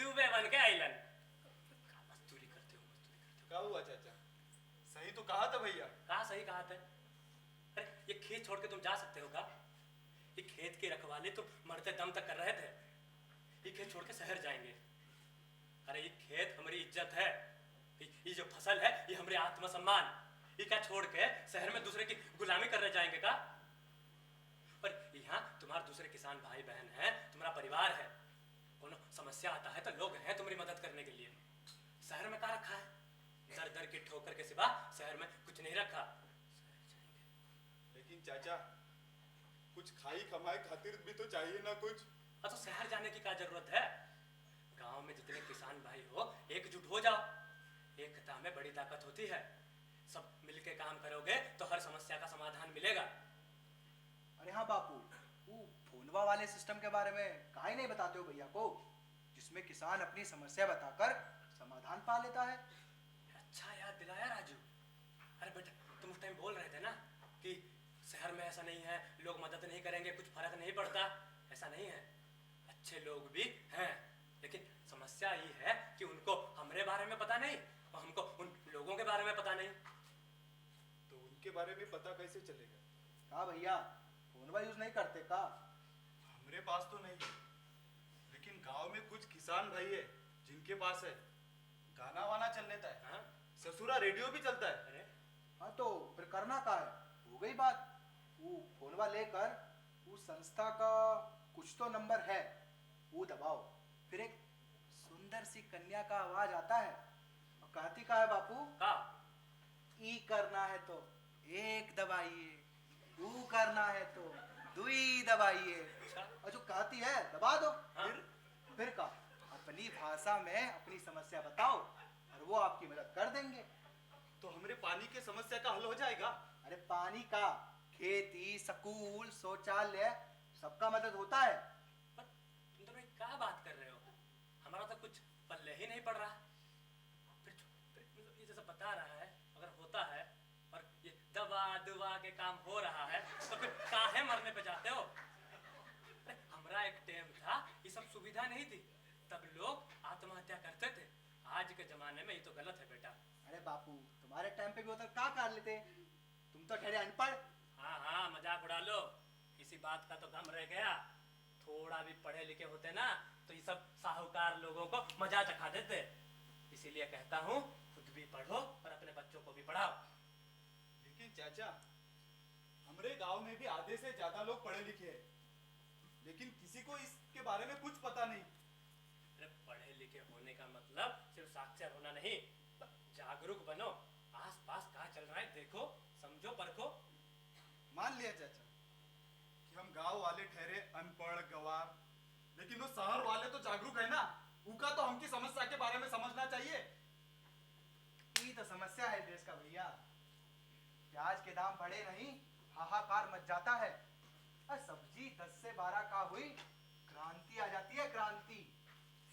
दुबे बन के आइलन। मजदूरी करते हो, मजदूरी करते हो। क्या हुआ चाचा? सही तो कहा था भैया। कहा सही कहा था। अरे ये खेत छोड़ के तुम जा सकते हो का? ये खेत की रखवाली तुम मरते दम तक कर रहे थे। ये खेत छोड़ के शहर जाएंगे। अरे ये खेत हमारी इज्जत है, ये जो फसल है ये हमारे आत्मसम्मान। ये क्या छोड़ के शहर में दूसरे की गुलामी करने जाएंगे का? पर यहाँ तुम्हारे दूसरे किसान भाई बहन हैं, तुम्हारा परिवार है। कोनो समस्या आता है तो लोग हैं तुम्हारी मदद करने के लिए। शहर में क्या रखा है? दर दर की ठोकर के सिवा शहर में कुछ नहीं रखा। लेकिन चाचा कुछ खाई कमाई खातिर भी तो चाहिए ना कुछ। तो शहर जाने की क्या जरूरत है? गांव में जितने किसान भाई हो एकजुट हो जाओ। एकता में बड़ी ताकत होती है। सब मिलके काम करोगे तो हर समस्या का समाधान मिलेगा। अरे हाँ बापू, वो फोनवा वाले सिस्टम के बारे में काहे नहीं बताते हो भैया को, जिसमें किसान अपनी समस्या बताकर समाधान पा लेता है। अच्छा याद दिलाया राजू। अरे बेटा तुम उस टाइम बोल रहे थे ना कि शहर में ऐसा नहीं है, लोग मदद नहीं करेंगे, कुछ फर्क नहीं पड़ता। ऐसा नहीं है, अच्छे लोग भी हैं, लेकिन समस्या ये है कि उनको हमारे बारे में पता नहीं और हमको उन लोगों के बारे में पता नहीं। तो उनके बारे में पता कैसे चलेगा? हाँ भैया, फोनवा यूज नहीं करते का? हमारे पास तो नहीं है, लेकिन गांव में कुछ किसान भाई है जिनके पास है। गाना वाना चल लेता है। हाँ? ससुरा रेडियो भी चलता है। अरे हाँ तो फिर करना का है, हो गई बात। वो फोनवा लेकर उस संस्था का कुछ तो नंबर है, वो दबाओ, फिर एक सुंदर सी कन्या का आवाज आता है और कहती का है बापू, का ई करना है तो एक दबाइए, ऊ करना है तो दुई दबाइए। अच्छा। और जो कहती है दबा दो। हाँ। फिर का अपनी भाषा में अपनी समस्या बताओ और वो आपकी मदद कर देंगे। तो हमारे पानी की समस्या का हल हो जाएगा। अरे पानी का, खेती, स्कूल, शौचालय, सबका मदद होता है। पर तुम दोनों क्या बात कर रहे हो? हमारा तो कुछ पल्ले ही नहीं पड़ रहा। फिर मतलब ये जैसा बता रहा है अगर होता है और ये दवा दुआ के काम हो रहा है तो फिर काहे मरने पे जाते हो? अरे हमारा एक टाइम था ये सब सुविधा नहीं थी, तब लोग आत्महत्या करते थे। आज के जमाने में ये तो गलत है बेटा। अरे बापू, तुम्हारे टाइम पे भी होता क्या कर लेते, तुम तो ठहरे अनपढ़। हाँ हाँ मजाक उड़ा लो, इसी बात का तो गम रह गया। थोड़ा भी पढ़े लिखे होते ना तो ये सब साहूकार लोगों को मजा चखा देते। इसीलिए कहता हूँ खुद भी पढ़ो और अपने बच्चों को भी पढ़ाओ। लेकिन चाचा हमारे गांव में भी आधे से ज्यादा लोग पढ़े लिखे हैं, लेकिन किसी को इसके बारे में कुछ पता नहीं। अरे पढ़े लिखे होने का मतलब सिर्फ साक्षर होना नहीं, जागरूक बनो। आस पास क्या चल रहा है देखो, समझो, परखो। मान लिया चाचा कि हम गांव वाले ठहरे अनपढ़ गवार, लेकिन वो शहर वाले तो जागरूक है ना। उनका तो हमकी समस्या के बारे में समझना चाहिए। ये तो समस्या है देश का भैया। प्याज के दाम बढ़े नहीं, हाहाकार मच जाता है। और सब्जी 10 से 12 का हुई, क्रांति आ जाती है, क्रांति।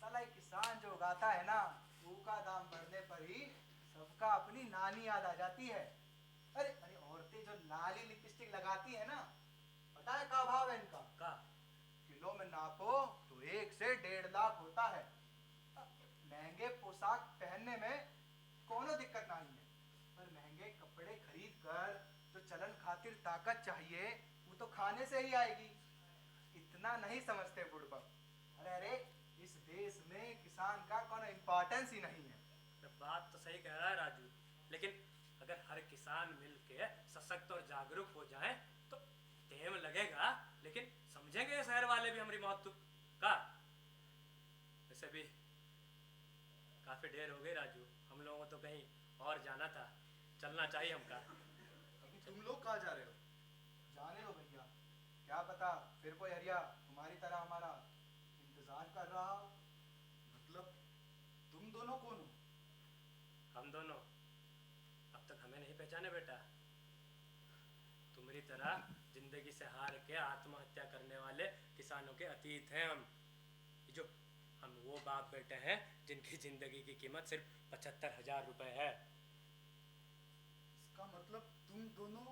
साला ये किसान जो उगाता है ना, उसका दाम बढ़ने पर ही सबका अपनी नानी याद आ जाती है। अरे अरे औरतें जो लाली लिपस्टिक लगाती है ना, पता है क्या भाव है इनका? का किलो में नापो तो 1 से 1.5 लाख होता है। महंगे पोशाक पहनने में कोनो दिक्कत नहीं है, पर महंगे कपड़े खरीद कर जो चलन खातिर ताकत चाहिए वो तो खाने से ही आएगी। इतना नहीं समझते बुड़बक। अरे अरे इस देश में किसान का कोनो इम्पोर्टेंस ही नहीं है। बात तो सही कह रहा है राजू, लेकिन अगर हर किसान मिलके सशक्त और जागरूक हो जाए तो टाइम लगेगा, लेकिन समझेंगे शहर वाले भी हमारी महत्व का। वैसे भी काफी देर हो गई राजू, हम लोगों को तो कहीं और जाना था, चलना चाहिए हमका। अभी तुम लोग कहाँ जा रहे हो? जाने दो भैया, क्या पता फिर कोई हरिया तुम्हारी तरह हमारा इंतजार कर रहा हो। मतलब तुम दोनों कौन हो? हम दोनों अब तक हमें नहीं पहचाने बेटा। तुम्हारी तरह जिंदगी से हार के आत्महत्या करने वाले किसानों के अतीत हैं हम। जो हम वो बाप बेटे हैं जिनकी जिंदगी की कीमत सिर्फ 75,000 रुपए है। इसका मतलब तुम दोनों।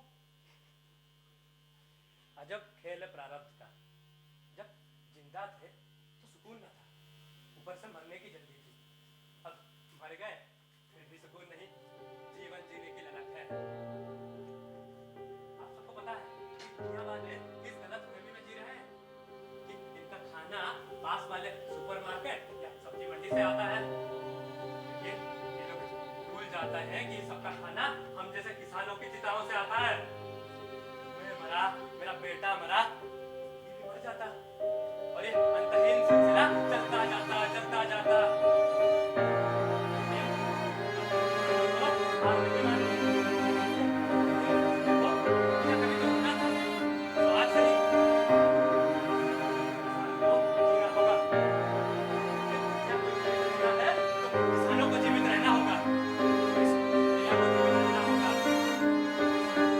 अजब खेल है प्रारब्ध का। जब जिंदा थे तो सुकून न था, ऊपर से मरने की जल्दी थी। अब मर गए फिर भी सुकून नहीं, जीवन जीने की ललक है। आप सबको पता है कि दुनिया वाले किस गलतफहमी में जी रहे हैं कि इनका खाना पास वाले सुपरमार्केट या सब्जी मंडी से आता है। ये लोग भूल जाता है कि सबका खाना हम जैसे किसानों की चिताओं से आता है। मैं मरा, मेरा बेटा मरा, ये भी मर जाता और ये अंतहीन सिलसिला चलता जाता चलता जाता। किसानों को जीवित रहना होगा, दुनिया को जीवित रहना होगा,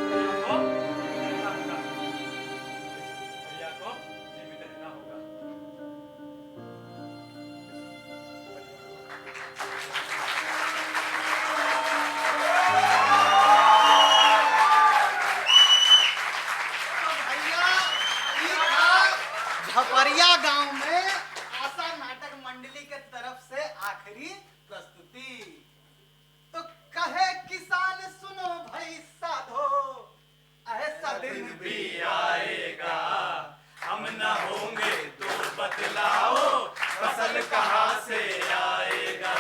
दुनिया को जीवित रहना होगा, दुनिया को जीवित रहना होगा। झपरिया गांव में आशा नाटक मंडली के तरफ से आखिरी प्रस्तुति। तो कहे किसान सुनो भाई साधो, ऐसा दिन भी आएगा, हम न होंगे तो बतलाओ फसल कहाँ से आएगा।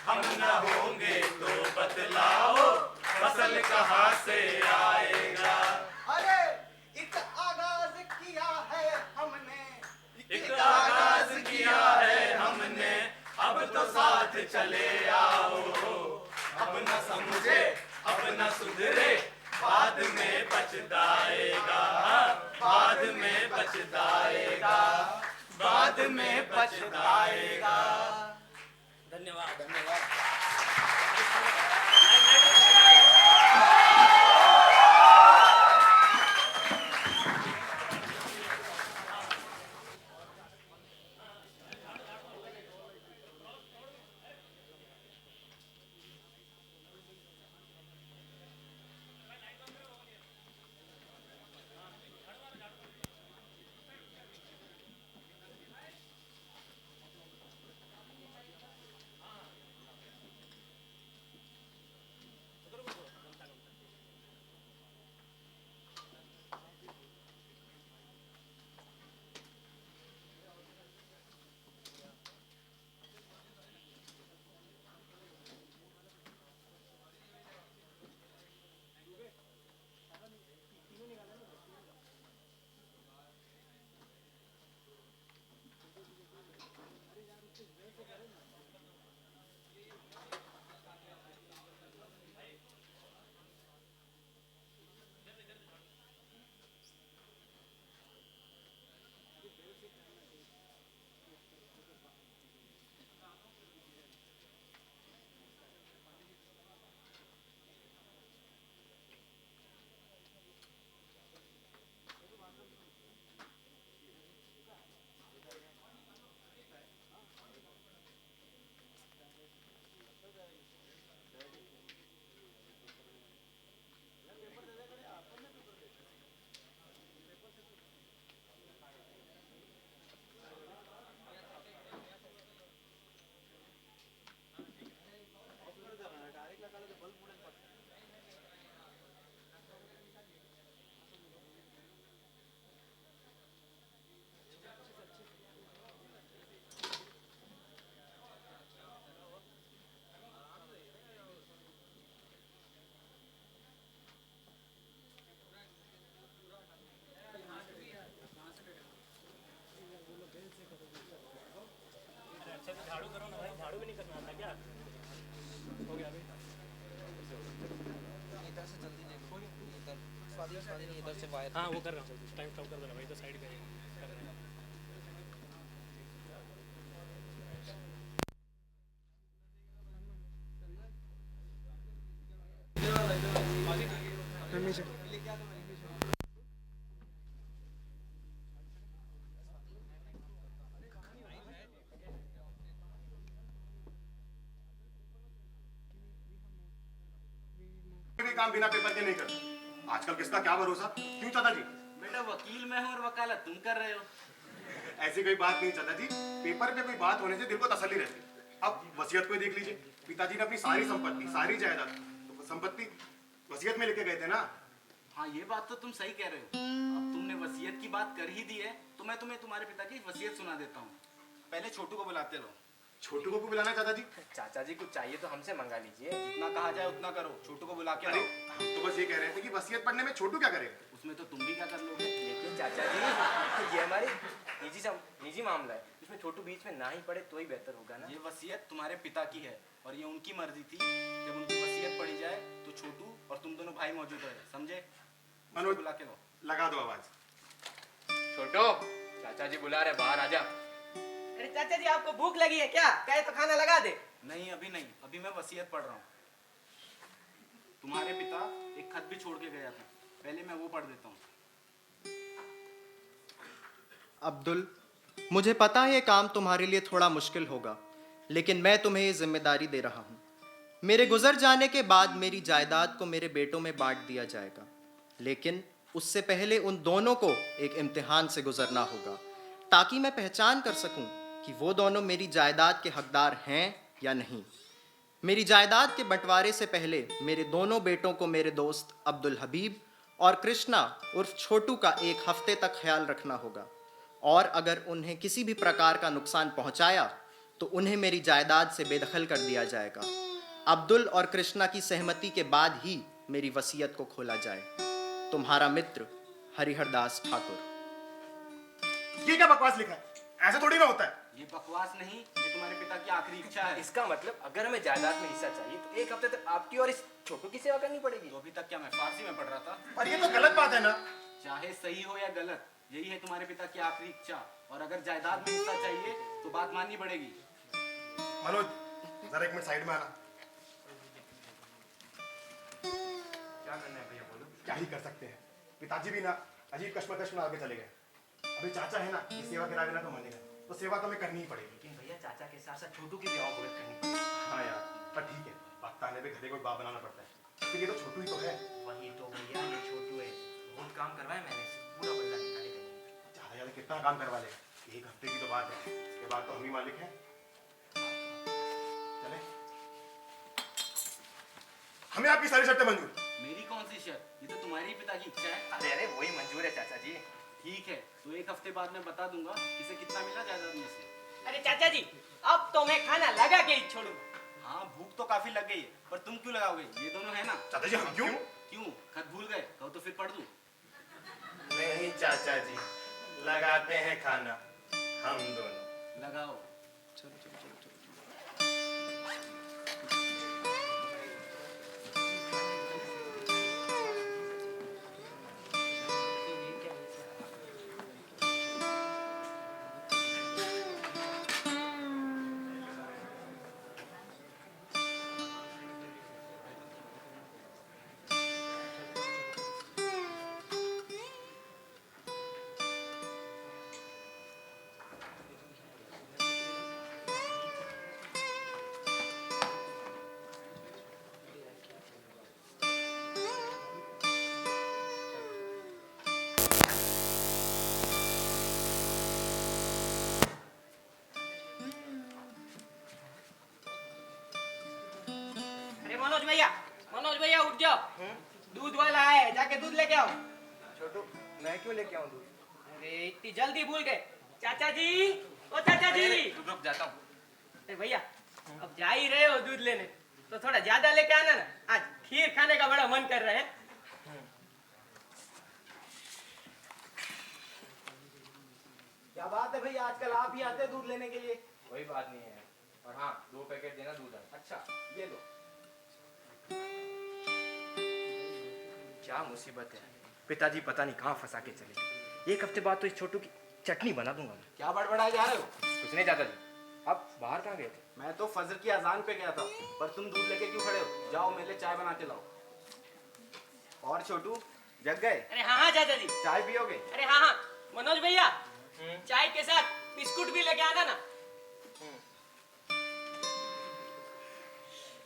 हम न होंगे तो बतलाओ फसल कहाँ से आएगा। अरे एक आगाज किया है हमने, एक आगाज किया है हमने, अब तो साथ चले आओ। अब न समझे अब न सुधरे, बाद में पछताएगा, बाद में पछताएगा, बाद में पछताएगा। धन्यवाद। झाड़ू करो ना भाई, झाड़ू भी नहीं करना आता क्या? हो गया अभी। इधर से जल्दी देखो, इधर स्वादी नहीं, इधर से वायर। हाँ वो कर रहा हूँ, टाइम स्टॉप कर देना भाई, तो साइड पे कर रहे हैं। भी काम बिना पेपर के नहीं करते। आजकल किसका क्या भरोसा? क्यों चाचा जी? बेटा वकील मैं हूँ और वकालत तुम कर रहे हो। ऐसी कोई बात नहीं चाचा जी, पेपर पे कोई बात होने से दिल को तसल्ली रहती है। अब वसीयत को ही देख लीजिए, पिताजी ने अपनी सारी संपत्ति, सारी जायदाद, तो संपत्ति वसीयत में लिखे गए थे ना। हाँ, ये बात तो तुम सही कह रहे हो। अब तुमने वसीयत की बात कर ही दी है तो मैं तुम्हें तुम्हारे पिता की वसीयत सुना देता हूँ। पहले छोटू को बुलाते रहो। छोटू को क्यों बुलाना है चाचा जी? चाचा जी कुछ चाहिए तो हमसे मंगा लीजिए। जितना कहा जाए उतना करो, छोटू को बुला के अरे लाओ। हम तो बस ये कह रहे थे कि वसीयत पढ़ने में छोटू क्या करेगा? उसमें तो तुम भी क्या कर लोगे? लेकिन चाचा जी ये हमारी निजी मामला है, इसमें छोटू बीच में ना ही पड़े तो ही बेहतर होगा ना। ये वसीयत तुम्हारे पिता की है और ये उनकी मर्जी थी। जब उनकी वसीयत पढ़ी जाए तो छोटू और तुम दोनों भाई मौजूद रहे, समझे? मनोज बुला के लो। लगा दो आवाज। छोटो, चाचा जी बुला रहे, बाहर आजा। अरे चाचा जी आपको भूख लगी है क्या? कहे तो खाना लगा दे। नहीं, अभी नहीं, अभी मैं वसीयत पढ़ रहा हूँ। तुम्हारे पिता एक खत भी छोड़ के गया था, पहले मैं वो पढ़ देता हूँ। अब्दुल, मुझे पता है ये काम तुम्हारे लिए थोड़ा मुश्किल होगा, लेकिन मैं तुम्हें ये जिम्मेदारी दे रहा हूँ। मेरे गुजर जाने के बाद मेरी जायदाद को मेरे बेटों में बांट दिया जाएगा, लेकिन उससे पहले उन दोनों को एक इम्तिहान से गुजरना होगा, ताकि मैं पहचान कर सकूं कि वो दोनों मेरी जायदाद के हकदार हैं या नहीं। मेरी जायदाद के बंटवारे से पहले मेरे दोनों बेटों को मेरे दोस्त अब्दुल हबीब और कृष्णा उर्फ छोटू का एक हफ्ते तक ख्याल रखना होगा, और अगर उन्हें किसी भी प्रकार का नुकसान पहुंचाया तो उन्हें मेरी जायदाद से बेदखल कर दिया जाएगा। अब्दुल और कृष्णा की सहमति के बाद ही मेरी वसीयत को खोला जाए। तुम्हारा मित्र हरिहर दास ठाकुर। ये क्या बकवास लिखा है? ऐसा थोड़ी ना होता है। ये बकवास नहीं, ये तुम्हारे पिता की आखिरी इच्छा है। इसका मतलब अगर हमें जायदाद में हिस्सा चाहिए तो एक हफ्ते तक आपकी और इस छोटू की सेवा करनी पड़ेगी। तो अभी तक क्या मैं फारसी में पढ़ रहा था? पर ये तो गलत बात है ना। चाहे सही हो या गलत, यही है तुम्हारे पिता की आखिरी इच्छा, और अगर जायदाद में हिस्सा चाहिए तो बात माननी पड़ेगी। मनोज, जरा एक मिनट साइड में आना। क्या करना है भैया बोलो। क्या ही कर सकते हैं, पिताजी भी ना अजीब कश्मकश में आगे चले गए। अभी चाचा है ना, ये सेवा करा देना तो मानेगा, तो सेवा तो हमें करनी ही पड़ेगी। लेकिन भैया चाचा के साथ साथ छोटू की भी औकात करनी पड़ेगी। हाँ यार, पर ठीक है, वक्त आने पे घरे को बाप बनाना पड़ता है। फिर ये तो छोटू ही तो है। वही तो भैया, ये छोटू है, बहुत काम करवाया मैंने इससे, पूरा बदला निकालेगा। ज्यादा ज्यादा कितना काम करवा ले, एक हफ्ते की तो बात है, ये बात तो हम ही मालिक हैं। चले, हमें आपकी सारी शर्तें मंजूर। मेरी कौन सी शर्त? ये तो तुम्हारे पिता की इच्छा है। अरे अरे वही मंजूर है चाचा जी। ठीक है, तो एक हफ्ते बाद मैं बता दूंगा किसे कितना मिला जायदाद में से। अरे चाचा जी अब तो मैं खाना लगा के ही छोड़ूंगा। हाँ, भूख तो काफी लग गई है, पर तुम क्यों लगाओगे? ये दोनों है ना। चाचा जी हम क्यों? क्यों? खत भूल गए? कहो तो फिर पढ़ दूं। नहीं चाचा जी, लगाते हैं खाना हम दोनों। लगाओ। मनोज भैया उठ जाओ। दूध वाला है, जाके दूध लेके आओ। छोटू, मैं क्यों लेके आऊं दूध? अरे इतनी जल्दी भूल गए। चाचा जी, ओ चाचा जी। रुक रुक जाता हूँ। अरे भैया अब जा ही रहे हो दूध लेने तो थोड़ा ज्यादा लेके आना ना, आज खीर खाने का बड़ा मन कर रहा है। क्या बात है भैया, आजकल आप ही आते हैं दूध लेने के लिए। कोई बात नहीं है, और हाँ 2 पैकेट देना दूध। अच्छा, ये लो। क्या मुसीबत है, पिताजी पता नहीं कहाँ फंसा के चले गए। एक हफ्ते बाद तो इस छोटू की चटनी बना दूंगा मैं। क्या बड़बड़ाए जा रहे हो? कुछ नहीं चाचा जी, आप बाहर कहाँ गए थे? मैं तो फजर की अजान पे गया था, पर तुम दूध लेके क्यों खड़े हो? जाओ मेरे लिए चाय बना के लाओ। और छोटू जग गए? अरे हाँ हाँ चाचा जी। चाय पियोगे? अरे हाँ हाँ मनोज भैया, चाय के साथ बिस्कुट भी लेके आना ना।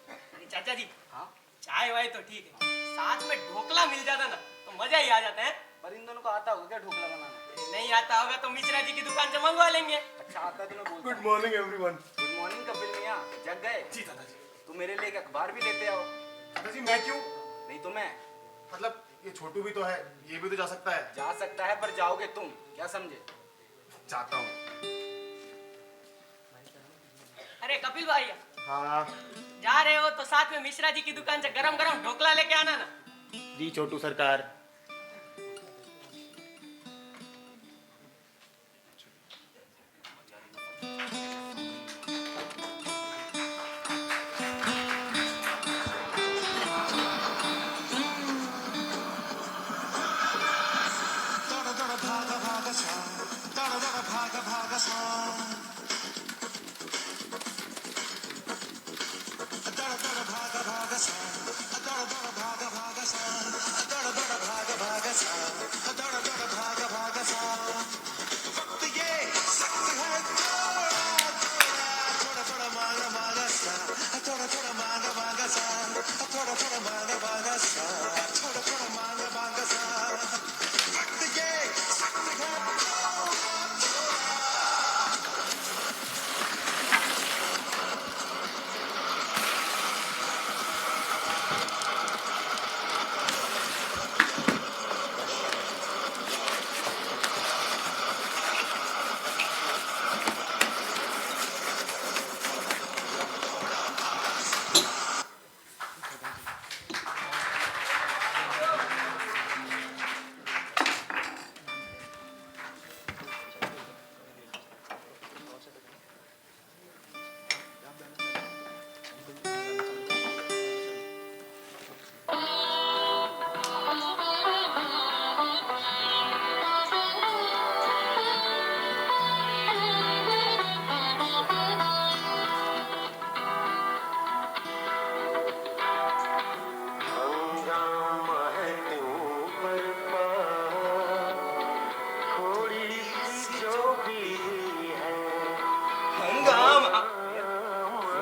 अरे चाचा जी, हाँ, चाय वाय तो ठीक है, साथ में ढोकला मिल जाता ना तो मजा ही आ जाता है। पर इन दोनों को आता होगा क्या ढोकला बनाना? नहीं आता होगा तो मिश्रा जी की दुकान से मंगवा लेंगे। अच्छा आता तो मैं बोलता good morning everyone. Good morning Kapil मियाँ, जग गए? जी दादाजी। तू मेरे लिए एक अखबार भी लेते आओ। दादाजी मैं क्यों? नहीं तो मैं। मतलब ये छोटू भी तो है, ये भी तो जा सकता है। जा सकता है पर जाओगे तुम, क्या समझे? चाहता हूँ। अरे कपिल भाई, हाँ जा रहे हो तो साथ में मिश्रा जी की दुकान से गरम गरम ढोकला लेके आना ना। जी छोटू सरकार।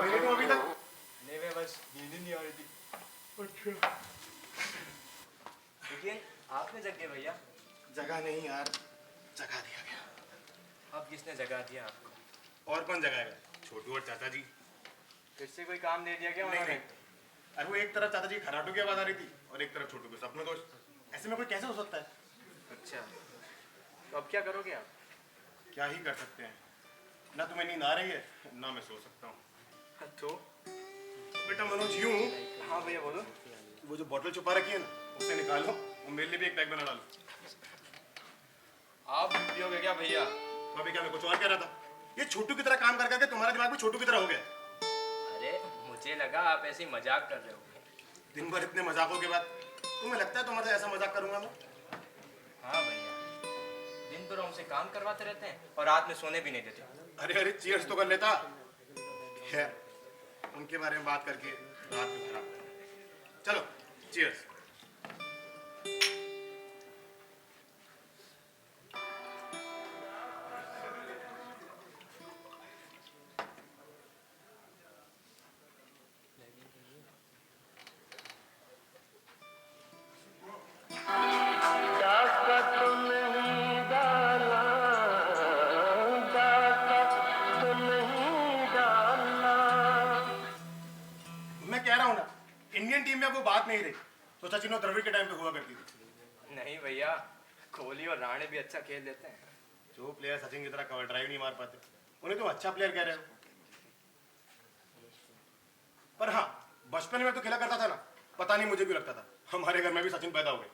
सोए तुम अभी तक? नहीं मैं बस नींद ही नहीं आ रही थी। लेकिन आपने जग गए भैया। जगह नहीं यार, जगा दिया गया। अब किसने जगा दिया आपको? और कौन जगाएगा? छोटू और चाचा जी। फिर से कोई काम दे दिया क्या नहीं उन्होंने? नहीं, अरे वो एक तरफ चाचा जी खराटों की आवाज आ रही थी और एक तरफ छोटू के सपने दोष। ऐसे में कोई कैसे हो सकता है? अच्छा, तो अब क्या करोगे आप? क्या ही कर सकते हैं, ना तुम्हें नींद आ रही है ना मैं सो सकता हूँ। तो बेटा मनोज यूं, हाँ भैया बोलो। वो जो बोतल छुपा रखी है ना उसे निकालो और मेरे लिए भी एक पैक बना डालो। आप भी पियोगे क्या भैया? तो अभी क्या मैं कुछ और कह रहा था? ये छोटू की तरह काम कर करके तुम्हारा दिमाग भी छोटू की तरह हो गया। अरे मुझे लगा आप ऐसे ही मजाक कर रहे हो। दिन भर इतने मजाकों के बाद तुम्हें लगता है तुम्हारे ऐसा मजाक करूंगा मैं? हाँ भैया, दिन भर हमसे काम करवाते रहते हैं और रात में सोने भी नहीं देते। अरे अरे चीयर्स तो कर लेता। खैर उनके बारे में बात करके रात भी खराब है। चलो चीयर्स। मैं कह रहा हूं ना, इंडियन टीम में अब वो बात नहीं रही तो सचिन और द्रविड़ के टाइम पे हुआ करती थी। नहीं भैया, कोहली और राणे भी अच्छा खेल लेते हैं। जो प्लेयर सचिन की तरह कवर ड्राइव नहीं मार पाते उन्हें तुम अच्छा प्लेयर कह रहे हो। पर हाँ, बचपन में तो खेला करता था ना, पता नहीं मुझे क्यों लगता था हमारे घर में भी सचिन पैदा हो गए।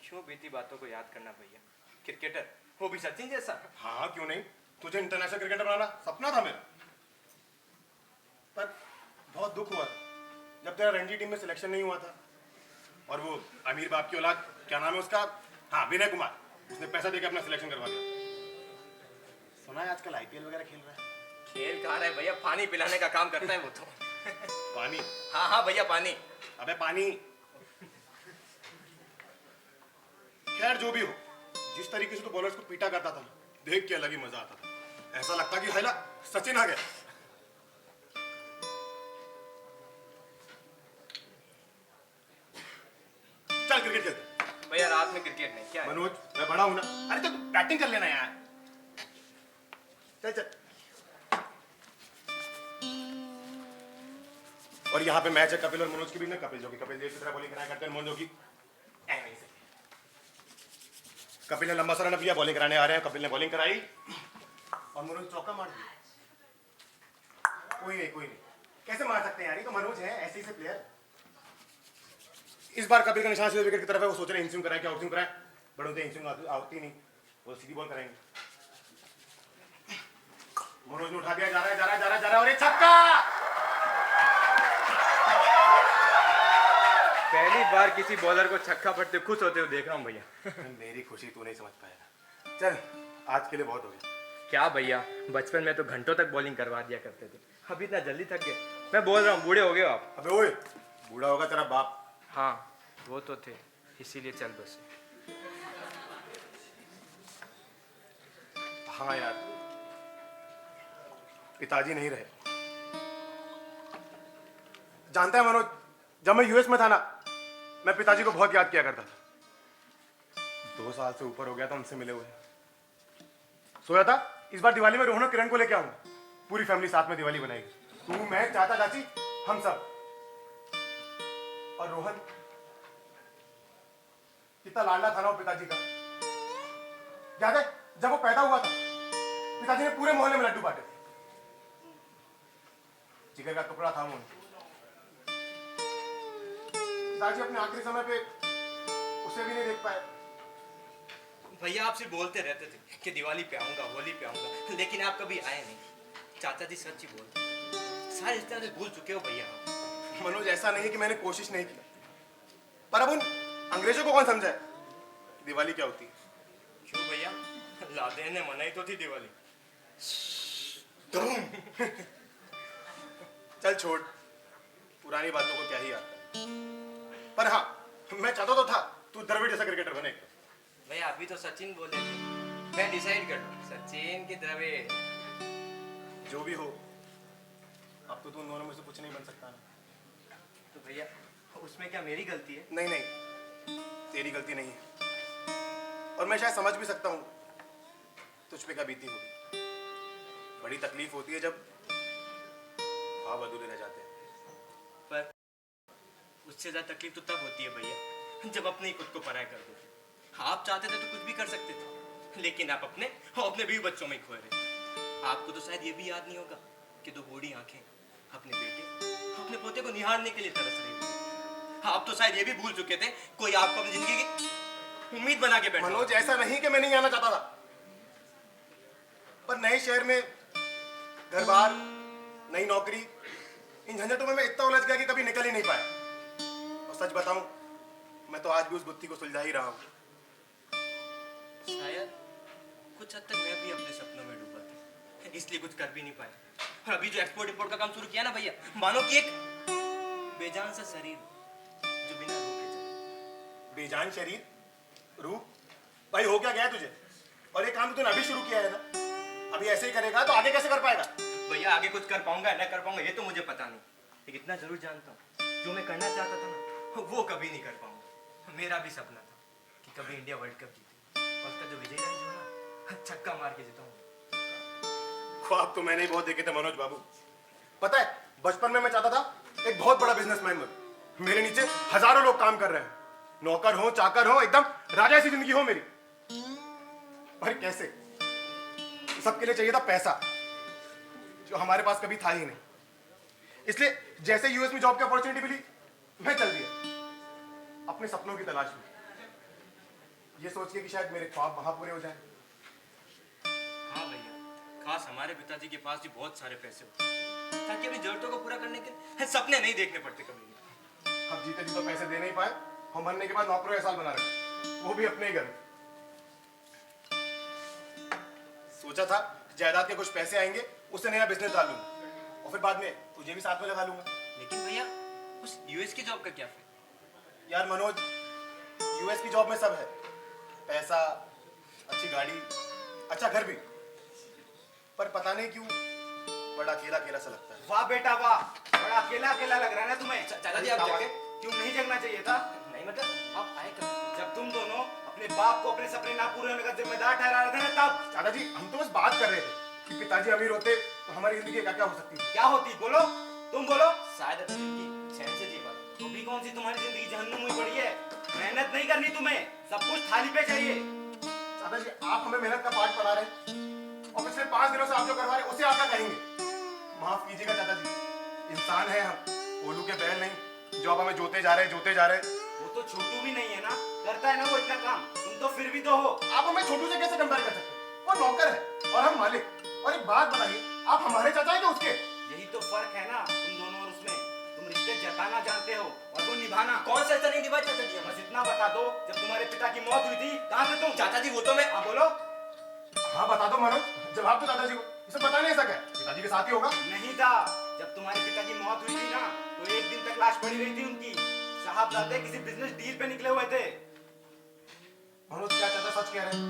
क्यों बीती बातों को याद करना भैया, क्रिकेटर वो भी सचिन जैसा। हाँ क्यों नहीं, तुझे इंटरनेशनल क्रिकेटर बनाना सपना था मेरा। पर बहुत दुख हुआ था जब तेरा रणजी टीम में सिलेक्शन नहीं हुआ था। और वो अमीर बाप की औलाद, क्या नाम है उसका, हाँ विनय कुमार, उसने पैसा देकर अपना सिलेक्शन करवा दिया। सुना है आजकल आईपीएल वगैरह खेल रहा है। खेल कहा रहा है भैया, पानी पिलाने का काम करता है वो तो। पानी? हाँ हाँ भैया पानी। अबे पानी। खैर जो भी हो, जिस तरीके से तो बॉलर्स को पीटा करता था देख के अलग ही मजा आता था। ऐसा लगता कि हैला सचिन आ गया। चल क्रिकेट खेलते हैं। भैया रात में क्रिकेट नहीं, क्या है? मनोज मैं मैं बड़ा हूं ना। अरे तो बैटिंग कर लेना यार। चल चल। और यहाँ पे मैच है कपिल और मनोज के बीच में। कपिल देव की तरह बॉलिंग कराया करते हैं, मनोज की नहीं से। कपिल ने लंबा सा रन लिया, बॉलिंग कराने आ रहे हैं। कपिल ने बॉलिंग कराई और मनोज चौका मार दिया। कोई नहीं कैसे मार सकते हैं यार, ये तो मनोज है, ऐसे ही से प्लेयर। इस बार कपिल का निशान सीधे विकेट की तरफ है। वो सोच रहे हैं इन स्विंग कराएं क्या आउट स्विंग कराएं। बट उनसे इन स्विंग आती नहीं, वो सीधी बॉल कराएंगे। मनोज ने उठा दिया, जा रहा है और एक छक्का। पहली बार किसी बॉलर को छक्का पड़ते खुश होते हुए देख रहा हूँ भैया। मेरी खुशी तू नहीं समझ पाएगा। चल आज के लिए बहुत हो गया। क्या भैया, बचपन में तो घंटों तक बॉलिंग करवा दिया करते थे, अभी इतना जल्दी थक गए। मैं बोल रहा हूँ बूढ़े हो गए हो आप। अबे ओए, बूढ़ा होगा तेरा बाप। हाँ वो तो थे, इसीलिए चल बसे। हाँ यार, पिताजी नहीं रहे। जानता है मनोज, जब मैं यूएस में था ना, मैं पिताजी को बहुत याद किया करता था। 2 साल से ऊपर हो गया था उनसे मिले हुए। सोया था इस बार दिवाली में रोहन और किरण को लेके आऊंगा। पूरी फैमिली साथ में दिवाली बनाएगी, तू, मैं, चाचा चाची, हम सब। और रोहन कितना लाडला था ना वो पिताजी का। याद है जब वो पैदा हुआ था, पिताजी ने पूरे मोहल्ले में लड्डू बांटे थे। जिगर का टुकड़ा था वो। पिताजी अपने आखिरी समय पे उसे भी नहीं देख पाए। भैया आप सिर्फ बोलते रहते थे कि दिवाली पे आऊंगा, होली पे आऊंगा, लेकिन आप कभी आए नहीं। चाचा जी सच ही बोलते, सारे रिश्ते भूल चुके हो भैया। मनोज ऐसा नहीं है कि मैंने कोशिश नहीं की, पर अब उन अंग्रेजों को कौन समझाए दिवाली क्या होती है। क्यों भैया, लादेन ने मनाई तो थी दिवाली। चल छोड़, पुरानी बातों को क्या ही आता है। पर हाँ, मैं चाहता तो था तू द्रविड़ जैसा क्रिकेटर बने। भैया अभी तो सचिन बोले थे, मैं डिसाइड कर लूं सचिन की द्रविड़। जो भी हो, अब तो तू उन दोनों में से कुछ नहीं बन सकता ना। तो भैया उसमें क्या मेरी गलती है? नहीं, तेरी गलती नहीं है। और मैं शायद समझ भी सकता हूँ तुझ पे क्या बीती होगी। बड़ी तकलीफ होती है जब ख्वाब अधूरे रह जाते हैं। पर उससे ज्यादा तकलीफ तो तब होती है भैया जब अपने ही खुद को पराया कर देते। आप चाहते थे तो कुछ भी कर सकते थे, लेकिन आप अपने बीवी बच्चों में खोए रहे। आपको तो शायद ये भी याद नहीं होगा कि 2 बूढ़ी आंखें अपने बेटे, अपने पोते को निहारने के लिए तरस रही थी। आप तो शायद ये भी भूल चुके थे कोई आपको अपनी जिंदगी की उम्मीद बना के बैठा। मनोज ऐसा नहीं कि मैं नहीं आना चाहता था, पर नए शहर में घर बार, नई नौकरी, इन झंझटों में मैं इतना उलझ गया कि कभी निकल ही नहीं पाया। और सच बताऊं, मैं तो आज भी उस गुत्थी को सुलझा ही रहा हूं। शायद कुछ हद तक मैं भी अपने सपनों में डूबा था, इसलिए कुछ कर भी नहीं पाया। और अभी जो एक्सपोर्ट इंपोर्ट का काम शुरू किया ना भैया, मानो कि एक बेजान सा शरीर जो बिना रूह के चले। बेजान शरीर, रूह, भाई हो क्या गया है तुझे? और ये काम तूने अभी शुरू किया है ना, अभी ऐसे ही करेगा तो आगे कैसे कर पाएगा? भैया आगे कुछ कर पाऊंगा ना कर पाऊंगा ये तो मुझे पता नहीं, लेकिन इतना जरूर जानता हूँ जो मैं करना चाहता था ना वो कभी नहीं कर पाऊंगा। मेरा भी सपना था कि कभी इंडिया वर्ल्ड कप जीते और उसका जो विजय रन जो ना छक्का मार के जिताऊंगा। ख्वाब तो मैंने ही बहुत देखे थे मनोज बाबू। पता है बचपन में मैं चाहता था एक बहुत बड़ा बिजनेसमैन बनूं। मेरे नीचे हजारों लोग काम कर रहे हैं, नौकर हो, चाकर हो, एकदम राजा सी जिंदगी हो मेरी। पर कैसे? सबके लिए चाहिए था पैसा, जो हमारे पास कभी था ही नहीं। इसलिए जैसे यूएस में जॉब की अपॉर्चुनिटी मिली, मैं चल दिया अपने सपनों की तलाश में, ये सोच के कि शायद मेरे ख्वाब वहां पूरे हो जाएं। हाँ भैया, खास हमारे पिताजी के पास भी बहुत सारे पैसे होते ताकि अपनी जरूरतों को पूरा करने के सपने नहीं देखने पड़ते कभी। अब जीते जी तो पैसे दे नहीं पाए, हम मरने के बाद नौकरों एहसास बना रहे, वो भी अपने ही घर। सोचा था जायदाद के कुछ पैसे आएंगे, उससे नया बिजनेस डाल लूंगा और फिर बाद में तुझे भी साथ में लगा लूंगा। लेकिन भैया उस यूएस की जॉब का क्या फिर? यार मनोज, यूएस की जॉब में सब है, पैसा, अच्छी गाड़ी, अच्छा घर भी, पर पता नहीं क्यों बड़ा अकेला अकेला सा लगता है। वाह बेटा वाह, बड़ा अकेला अकेला लग रहा है ना तुम्हें। चाचा जी आप जागे? क्यों नहीं जगना चाहिए था? नहीं मतलब आप आए कब? जब तुम दोनों अपने बाप को अपने सपने ना पूरे होने का जिम्मेदार ठहरा रहे थे ना, तब। चाचा जी हम तो बस बात कर रहे थे कि पिताजी अमीर होते तो हमारी जिंदगी क्या क्या हो सकती थी। क्या होती, बोलो, तुम बोलो। शायद अपनी जिंदगी चैन से जी पाते। तो भी कौन सी तुम्हारी जिंदगी जहन्नुम हुई पड़ी है। मेहनत नहीं करनी तुम्हें, सब कुछ थाली पे चाहिए। चाचा जी आप हमें मेहनत का पाठ पढ़ा रहे हैं और पिछले 5 दिनों से आप जो करवा रहे हैं उसे आप क्या कहेंगे। माफ कीजिएगा चाचा जी, इंसान है हम, ओलू के बैल नहीं जो आप हमें जोते जा रहे हैं। वो तो छोटू भी नहीं है ना, करता है ना वो इतना काम, तुम तो फिर भी तो हो। आप हमें छोटू से कैसे कंपेयर कर सकते हैं? वो नौकर है और हम मालिक। और एक बात बताइए, आप हमारे चाचा हैं कि उसके? यही तो फर्क है ना तुम दोनों और उसमें। तुम रिश्ते जताना जानते हो और वो निभाना। कौन सा रिश्ता नहीं निभाया चाचा जी? बस इतना बता दो, जब तुम्हारे पिता की मौत हुई थी कहाँ थे तुम? चाचा जी वो तो मैं हाँ बोलो। हाँ बता दो मनोज, जवाब तो दादाजी को। इसे पता नहीं ऐसा क्या पिताजी के साथ ही होगा। नहीं था, जब तुम्हारे पिता की मौत हुई थी ना, तो एक दिन तक लाश पड़ी रही थी उनकी। साहबजादे किसी बिजनेस डील पे निकले हुए थे। मनोज क्या चाचा सच कह रहे हैं?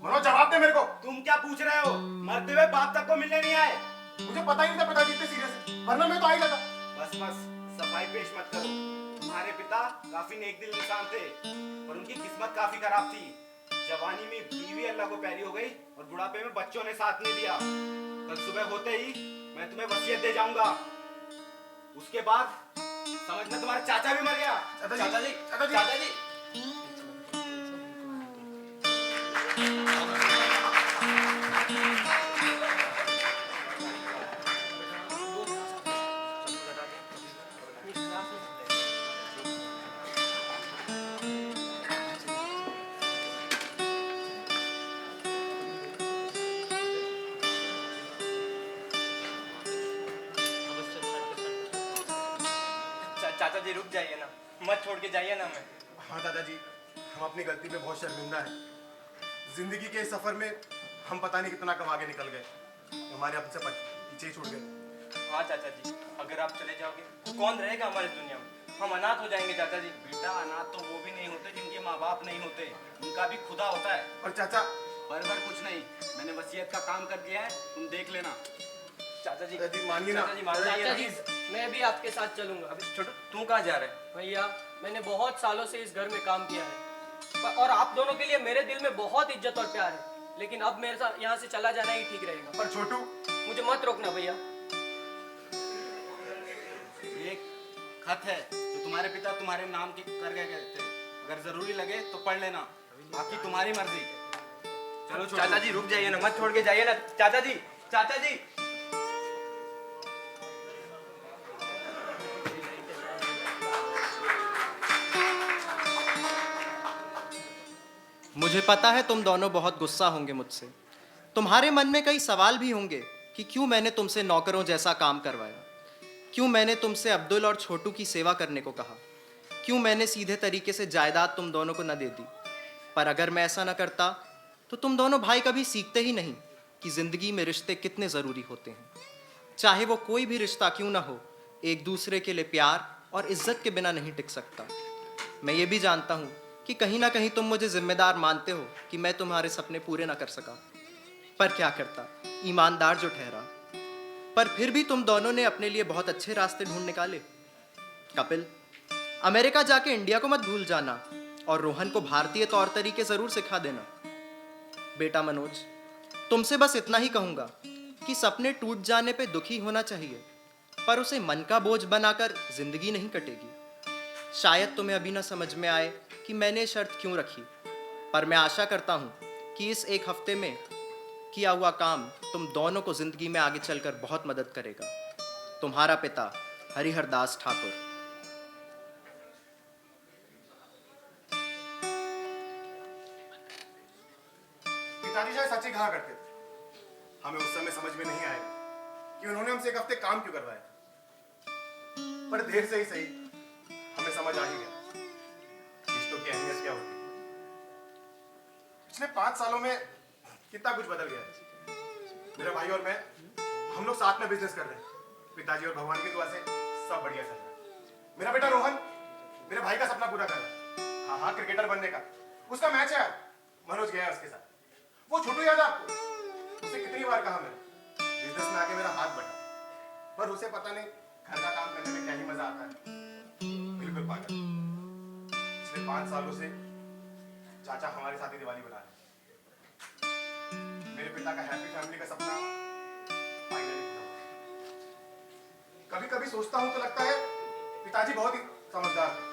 मनोज जवाब दे मेरे को। तुम क्या पूछ रहे हो? मरते हुए बाप तक को मिलने नहीं आए। मुझे पता ही नहीं था पिताजी इतने सीरियस है, वरना मैं तो आ ही जाता। बस बस सफाई पेश मत करो। तुम्हारे पिता काफी नेक दिल इंसान थे, पर उनकी किस्मत काफी खराब थी। जवानी में बीवी अल्लाह को प्यारी हो गई और बुढ़ापे में बच्चों ने साथ नहीं दिया। कल सुबह होते ही मैं तुम्हें वसीयत दे जाऊंगा। उसके बाद समझना तुम्हारा चाचा भी मर गया। चाचा जी चाचा जी रुक जाइए ना, मत छोड़ के जाइए ना हमें। हाँ दादाजी, हम अपनी गलती पे बहुत शर्मिंदा हैं। जिंदगी के इस सफर में हम पता नहीं कितना कब आगे निकल गए, हमारे हमसे पीछे ही छूट गए। हाँ चाचा जी, अगर आप चले जाओगे तो कौन रहेगा हमारी दुनिया में? हम अनाथ हो जाएंगे चाचा जी। बेटा अनाथ तो वो भी नहीं होते जिनके माँ बाप नहीं होते, उनका भी खुदा होता है। और चाचा बरबर कुछ नहीं, मैंने वसीयत का काम कर दिया है, तुम देख लेना। चाचा जी मानिए ना। चाचा जी मान जाइए चाचा ना। जी मैं भी आपके साथ चलूंगा। अभी छोटू तू कहाँ जा रहा है? भैया मैंने बहुत सालों से इस घर में काम किया है और आप दोनों के लिए मेरे दिल में बहुत इज्जत और प्यार है, लेकिन अब मेरे साथ यहाँ से चला जाना ही ठीक रहेगा। पर छोटू मुझे मत रोकना भैया। एक खत है जो तुम्हारे पिता तुम्हारे नाम की कर गए थे, अगर जरूरी लगे तो पढ़ लेना, बाकी तुम्हारी मर्जी। चलो छोटू। चाचा जी रुक जाइए ना, मत छोड़ के जाइए ना। चाचा जी चाचा जी मुझे पता है तुम दोनों बहुत गुस्सा होंगे मुझसे। तुम्हारे मन में कई सवाल भी होंगे कि क्यों मैंने तुमसे नौकरों जैसा काम करवाया, क्यों मैंने तुमसे अब्दुल और छोटू की सेवा करने को कहा, क्यों मैंने सीधे तरीके से जायदाद तुम दोनों को न दे दी। पर अगर मैं ऐसा न करता तो तुम दोनों भाई कभी सीखते ही नहीं कि जिंदगी में रिश्ते कितने ज़रूरी होते हैं। चाहे वो कोई भी रिश्ता क्यों ना हो, एक दूसरे के लिए प्यार और इज्जत के बिना नहीं टिक सकता। मैं ये भी जानता हूँ कि कहीं ना कहीं तुम मुझे जिम्मेदार मानते हो कि मैं तुम्हारे सपने पूरे ना कर सका, पर क्या करता, ईमानदार जो ठहरा। पर फिर भी तुम दोनों ने अपने लिए बहुत अच्छे रास्ते ढूंढ निकाले। कपिल, अमेरिका जाके इंडिया को मत भूल जाना और रोहन को भारतीय तौर तरीके जरूर सिखा देना। बेटा मनोज, तुमसे बस इतना ही कहूंगा कि सपने टूट जाने पे दुखी होना चाहिए, पर उसे मन का बोझ बनाकर जिंदगी नहीं कटेगी। शायद तुम्हें अभी ना समझ में आए कि मैंने ये शर्त क्यों रखी, पर मैं आशा करता हूं कि इस एक हफ्ते में किया हुआ काम तुम दोनों को जिंदगी में आगे चलकर बहुत मदद करेगा। तुम्हारा पिता हरिहर दास ठाकुर। पिताजी शायद सच ही कहा करते थे। हमें उस समय समझ में नहीं आया कि उन्होंने हमसे एक हफ्ते काम क्यों करवाया, पर देर से ही सही हमें समझ आ ही गया रिश्तों की अहमियत क्या होती है। पिछले 5 सालों में कितना कुछ बदल गया है। मेरा भाई और मैं, हम लोग साथ में बिजनेस कर रहे हैं। पिताजी और भगवान की दुआ से सब बढ़िया चल रहा है। मेरा बेटा रोहन मेरे भाई का सपना पूरा कर रहा है। हाँ, क्रिकेटर बनने का। उसका मैच है, मनोज गया है उसके साथ। वो छोटू याद है आपको? उसे कितनी बार कहा मैंने बिजनेस में आके मेरा हाथ बढ़ा, पर उसे पता नहीं घर का काम करने में क्या ही मजा आता है। बिल्कुल पागल। पिछले 5 सालों से चाचा हमारे साथ ही दिवाली मना रहे हैं। मेरे पिता का हैप्पी फैमिली का सपना फाइनली पूरा हुआ। कभी कभी सोचता हूं तो लगता है पिताजी बहुत ही समझदार हैं।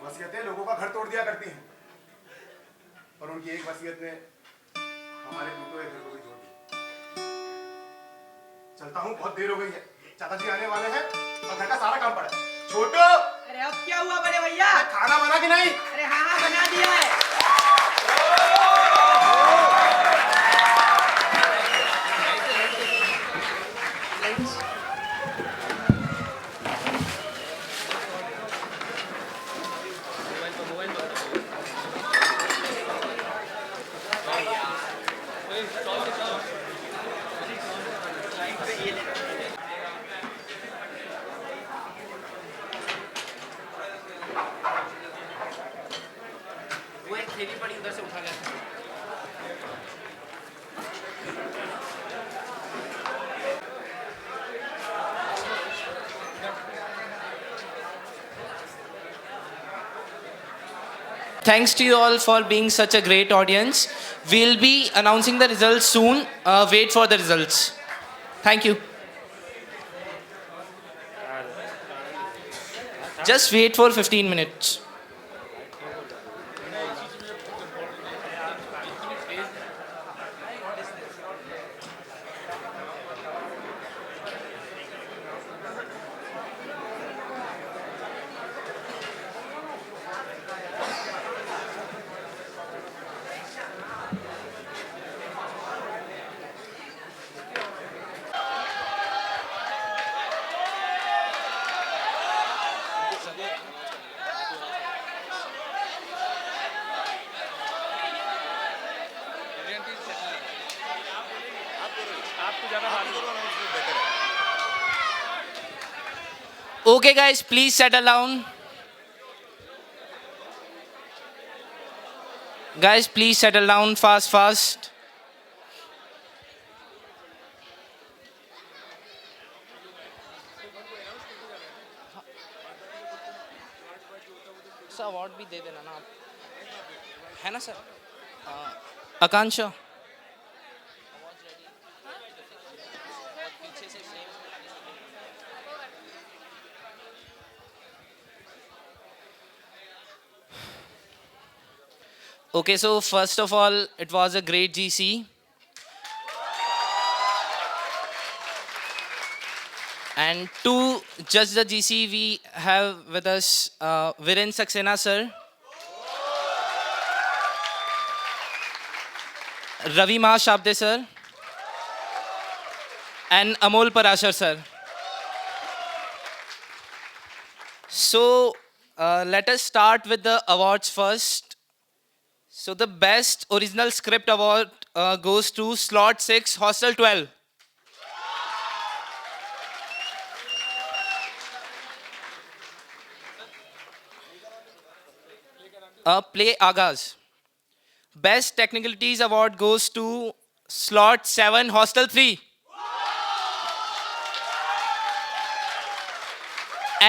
वसीयतें लोगों का घर तोड़ दिया करती हैं, पर उनकी एक वसीयत ने हमारे टूटे हुए घर को भी जोड़ दिया। चलता हूं, बहुत देर हो गई है, चाचा जी आने वाले हैं और घर का सारा काम पड़ा है। छोटू, अरे अब क्या हुआ बड़े भैया? खाना बना कि नहीं? अरे हाँ हाँ बना दिया है। वो एक थैली पड़ी उधर से उठा लिया। Thanks to you all for being such a great audience. We'll be announcing the results soon. Wait for the results. Thank you. Just wait for 15 minutes. Okay, guys, please settle down. Guys, please settle down fast, fast. Sir award भी दे देना ना आप, है ना sir? Akanksha Okay, so first of all, it was a great GC. And to judge the GC, we have with us Viren Saxena sir, Ravi Mahashabde sir, and Amol Parashar sir. So let us start with the awards first. So the best original script award goes to slot 6, Hostel 12. Play Agaz. Best Technicalities award goes to slot 7, Hostel 3.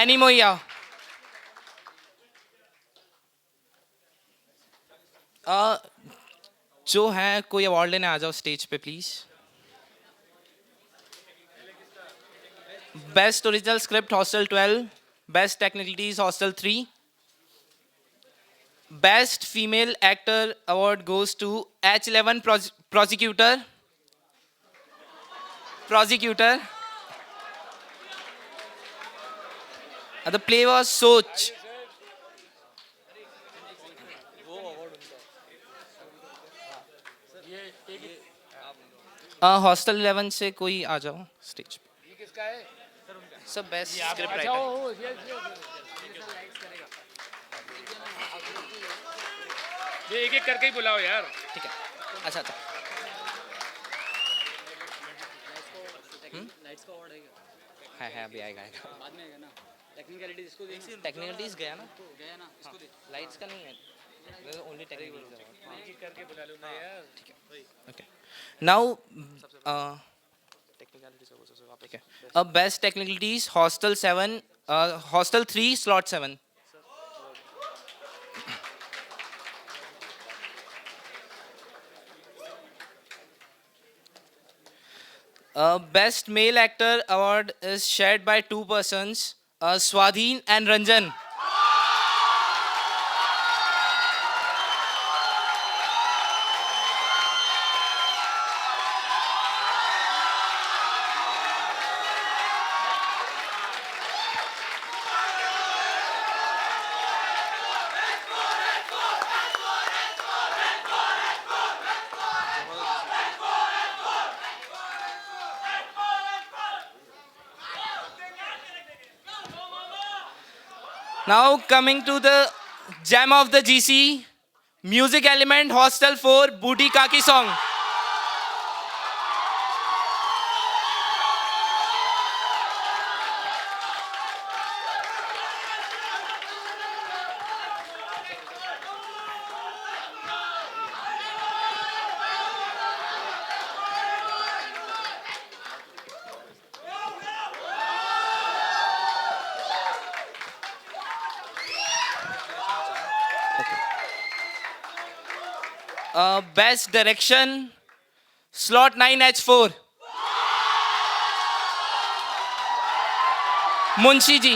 Animoya. जो है कोई award लेने आ जाओ stage पे please. Best original script hostel 12, best technicalities hostel 3. Best female actor award goes to H11 prosecutor. The play was सोच. Hostel 11 से कोई आ जाओ स्टेज पे. ये किसका है सर? Best script writer. ये एक एक करके ही बुलाओ यार. ठीक है. अच्छा. लाइट्स का अवार्ड है अभी आएगा. बाद में आएगा ना. टेक्निकलिटीज इसको दे. टेक्निकलिटीज गया ना. इसको दे. लाइट्स का नहीं है, ओनली टेक्निकलिटीज. एक एक करके बुला लो ना यार. ठीक है. Okay. Now best technicalities hostel 7, hostel 3 slot 7. Best Male Actor award is shared by two persons, Swadhin and Ranjan. Now coming to the gem of the GC, music element Hostel 4 Booty Kaki song. Best Direction, Slot 9H4. Munshi ji.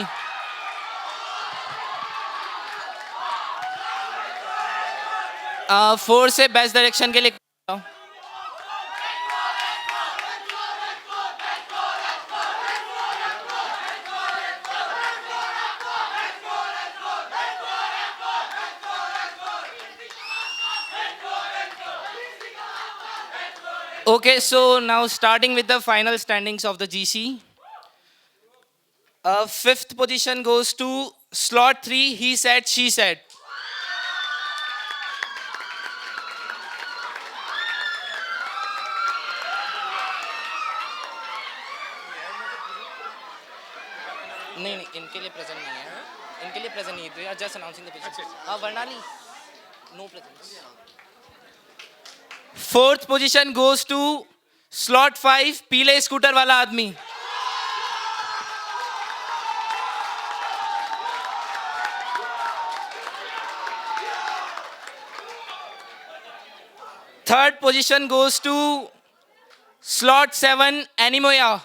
Four से best direction के लिए Okay, so now starting with the final standings of the GC. Fifth position goes to slot 3, He Said, She Said. नहीं इनके लिए present नहीं है, इनके लिए प्रेजेंट नहीं है, तो जस्ट अनाउंसिंग द पोजीशन. हाँ Varnali no presence. Fourth position goes to slot 5, पीले स्कूटर वाला आदमी. Third position goes to slot 7, एनिमोया.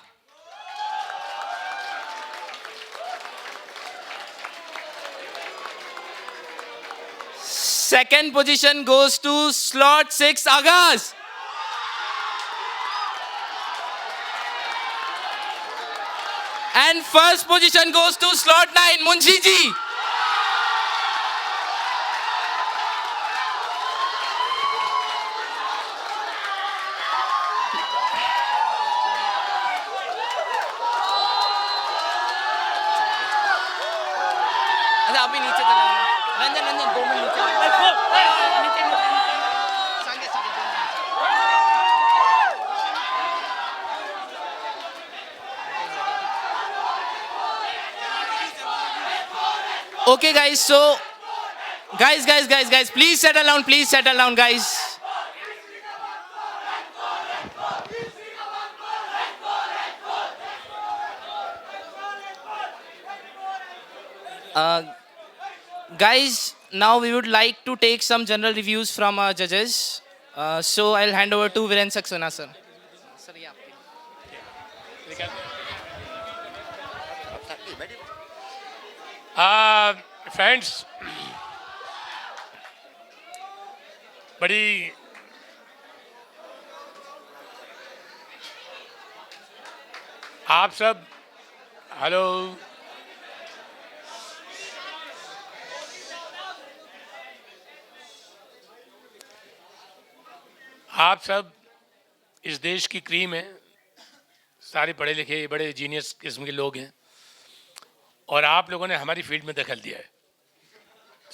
Second position goes to slot 6, Agaz. And first position goes to slot 9, Munshi ji. अच्छा अभी नीचे चला जाना. रंजन रंजन 2 मिनट नीचे. Okay guys, so guys, please settle down guys. Guys, now we would like to take some general reviews from our judges. So I'll hand over to Viren Saxena sir. Sir, ये आपके. Friends, बड़ी आप सब hello आप सब इस देश की क्रीम हैं, सारे पढ़े लिखे बड़े जीनियस किस्म के लोग हैं और आप लोगों ने हमारी फील्ड में दखल दिया है.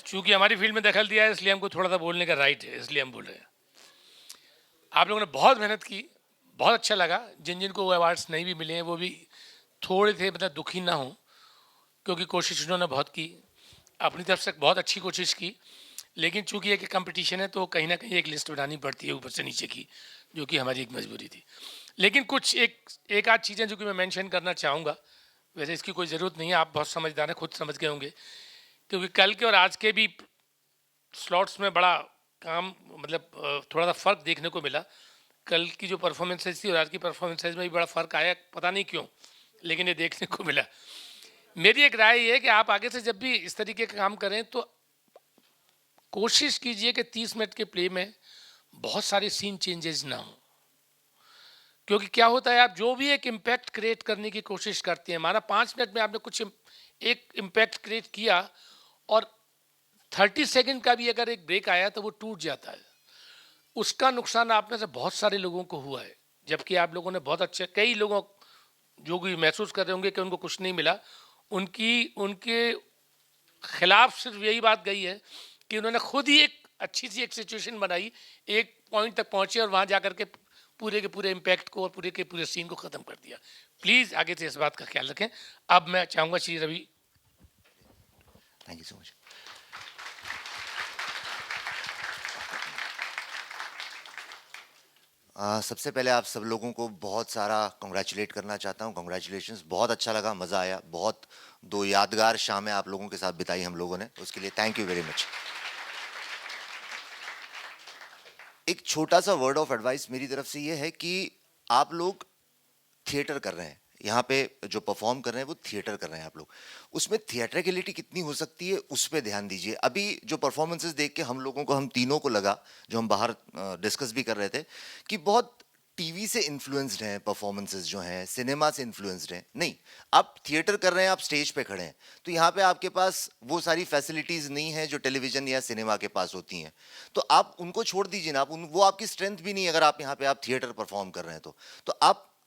चूंकि हमारी फील्ड में दखल दिया है इसलिए हमको थोड़ा सा बोलने का राइट है, इसलिए हम बोल रहे हैं. आप लोगों ने बहुत मेहनत की, बहुत अच्छा लगा. जिन जिनको वो अवार्ड्स नहीं भी मिले हैं वो भी थोड़े थे मतलब दुखी ना हो, क्योंकि कोशिश उन्होंने बहुत की, अपनी तरफ से बहुत अच्छी कोशिश की. लेकिन चूंकि एक कंपटीशन है तो कहीं ना कहीं एक लिस्ट बनानी पड़ती है ऊपर से नीचे की, जो कि हमारी एक मजबूरी थी. लेकिन कुछ एक आध चीज़ें जो कि मैं मेंशन करना चाहूँगा, वैसे इसकी कोई ज़रूरत नहीं है, आप बहुत समझदार हैं, खुद समझ गए होंगे. क्योंकि कल के और आज के भी स्लॉट्स में बड़ा काम मतलब थोड़ा सा फ़र्क देखने को मिला. कल की जो परफॉर्मेंसेज थी और आज की परफॉर्मेंसेज में भी बड़ा फ़र्क आया, पता नहीं क्यों, लेकिन ये देखने को मिला। मेरी एक राय ये है कि आप आगे से जब भी इस तरीके का काम करें तो कोशिश कीजिए कि 30 मिनट के प्ले में बहुत सारे सीन चेंजेस ना हो, क्योंकि क्या होता है, आप जो भी एक इम्पैक्ट क्रिएट करने की कोशिश करते हैं, हमारा 5 मिनट में आपने कुछ एक इम्पैक्ट क्रिएट किया और 30 सेकंड का भी अगर एक ब्रेक आया तो वो टूट जाता है। उसका नुकसान आप में से बहुत सारे लोगों को हुआ है, जबकि आप लोगों ने बहुत अच्छे, कई लोगों जो भी महसूस कर रहे होंगे कि उनको कुछ नहीं मिला, उनके खिलाफ सिर्फ यही बात गई है कि उन्होंने खुद ही एक अच्छी सी एक सिचुएशन बनाई, एक पॉइंट तक पहुंचे और वहां जाकर के पूरे के पूरे इम्पैक्ट को और पूरे के पूरे सीन को ख़त्म कर दिया। प्लीज़ आगे से इस बात का ख्याल रखें। अब मैं चाहूँगा Shri Ravi. Thank you so much. सबसे पहले आप सब लोगों को बहुत सारा कॉन्ग्रेचुलेट करना चाहता हूँ। कॉन्ग्रेचुलेशंस, बहुत अच्छा लगा, मज़ा आया, बहुत दो यादगार शामें आप लोगों के साथ बिताई हम लोगों ने, उसके लिए थैंक यू वेरी मच। एक छोटा सा वर्ड ऑफ एडवाइस मेरी तरफ से ये है कि आप लोग थिएटर कर रहे हैं, यहाँ पे जो परफॉर्म कर रहे हैं वो थिएटर कर रहे हैं आप लोग, उसमें थिएट्रिकलिटी कितनी हो सकती है उस पर ध्यान दीजिए। अभी जो परफॉर्मेंसेस देख के हम लोगों को, हम तीनों को लगा, जो हम बाहर डिस्कस भी कर रहे थे, कि बहुत टीवी से इन्फ्लुएंस्ड हैं परफॉर्मेंसेस जो हैं, सिनेमा से इन्फ्लुएंस्ड हैं। नहीं, आप थिएटर कर रहे हैं, आप स्टेज पे खड़े हैं, तो यहाँ पे आपके पास वो सारी फैसिलिटीज़ नहीं है जो टेलीविज़न या सिनेमा के पास होती हैं, तो आप उनको छोड़ दीजिए ना। वो आपकी स्ट्रेंथ भी नहीं है अगर आप यहाँ पे आप थिएटर परफॉर्म कर रहे हैं तो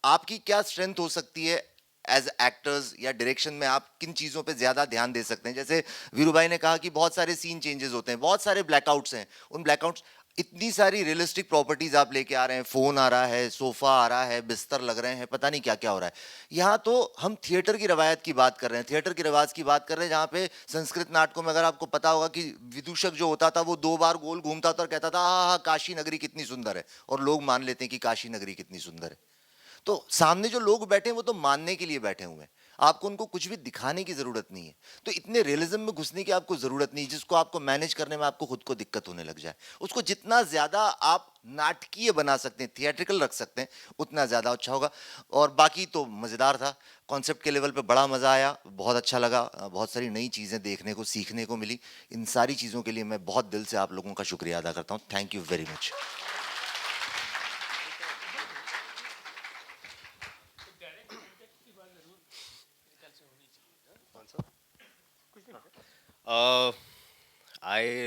आपकी क्या स्ट्रेंथ हो सकती है एज एक्टर्स या डायरेक्शन में, आप किन चीज़ों पे ज़्यादा ध्यान दे सकते हैं। जैसे वीरू भाई ने कहा कि बहुत सारे सीन चेंजेस होते हैं, बहुत सारे ब्लैकआउट्स हैं, उन ब्लैकआउट्स, इतनी सारी रियलिस्टिक प्रॉपर्टीज आप लेके आ रहे हैं, फोन आ रहा है, सोफा आ रहा है, बिस्तर लग रहे हैं, पता नहीं क्या क्या हो रहा है। यहाँ तो हम थिएटर की रवायत की बात कर रहे हैं, थिएटर की रिवाज की बात कर रहे हैं, जहाँ पे संस्कृत नाटकों में अगर आपको पता होगा कि विदूषक जो होता था वो 2 बार गोल घूमता था और कहता था हाँ, काशी नगरी कितनी सुंदर है, और लोग मान लेते हैं कि काशी नगरी कितनी सुंदर है। तो सामने जो लोग बैठे हैं वो तो मानने के लिए बैठे हुए हैं, आपको उनको कुछ भी दिखाने की जरूरत नहीं है। तो इतने रियलिज्म में घुसने की आपको जरूरत नहीं, जिसको आपको मैनेज करने में आपको खुद को दिक्कत होने लग जाए। उसको जितना ज्यादा आप नाटकीय बना सकते हैं, थिएट्रिकल रख सकते हैं, उतना ज्यादा अच्छा होगा। और बाकी तो मजेदार था, कॉन्सेप्ट के लेवल पे बड़ा मजा आया, बहुत अच्छा लगा, बहुत सारी नई चीजें देखने को, सीखने को मिली। इन सारी चीजों के लिए मैं बहुत दिल से आप लोगों का शुक्रिया अदा करता हूँ। Thank you very much.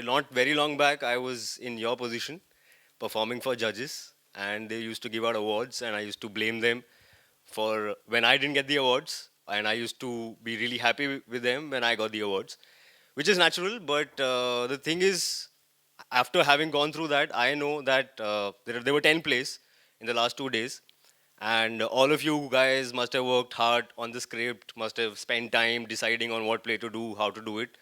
Not very long back, I was in your position, performing for judges, and they used to give out awards, and I used to blame them for when I didn't get the awards, and I used to be really happy with them when I got the awards, which is natural. But the thing is, after having gone through that, I know that there were 10 plays in the last 2 days, and all of you guys must have worked hard on the script, must have spent time deciding on what play to do, how to do it.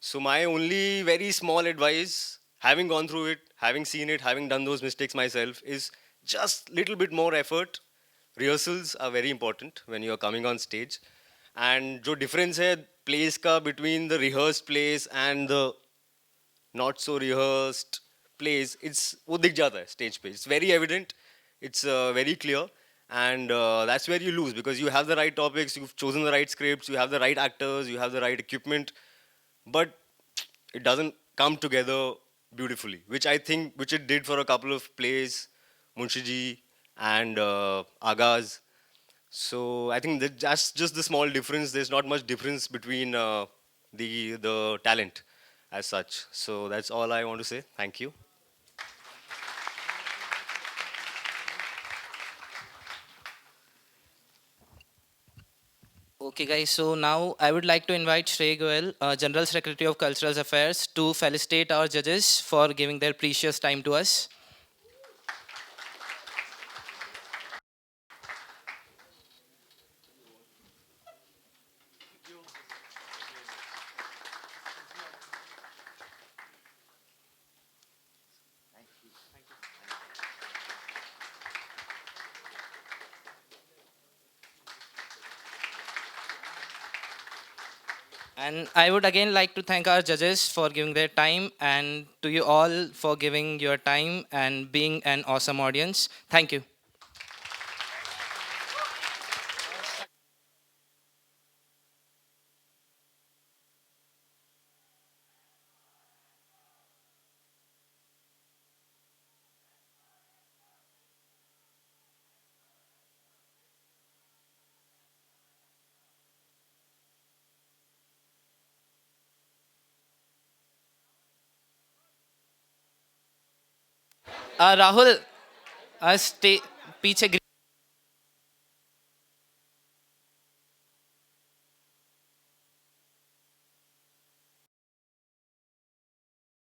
So my only very small advice, having gone through it, having seen it, having done those mistakes myself, is just little bit more effort. Rehearsals are very important when you are coming on stage. And जो difference है plays का between the rehearsed plays and the not so rehearsed plays, it's वो दिख जाता है stage पे. It's very evident. It's very clear. And that's where you lose, because you have the right topics, you've chosen the right scripts, you have the right actors, you have the right equipment, but it doesn't come together beautifully, which I think, which it did for a couple of plays, Munshiji and Agaz. So I think that's just the small difference. There's not much difference between the talent as such. So that's all I want to say. Thank you. Okay, guys, so now I would like to invite Shrey Goel, General Secretary of Cultural Affairs, to felicitate our judges for giving their precious time to us. And I would again like to thank our judges for giving their time, and to you all for giving your time and being an awesome audience. Thank you. Rahul, stay पीछे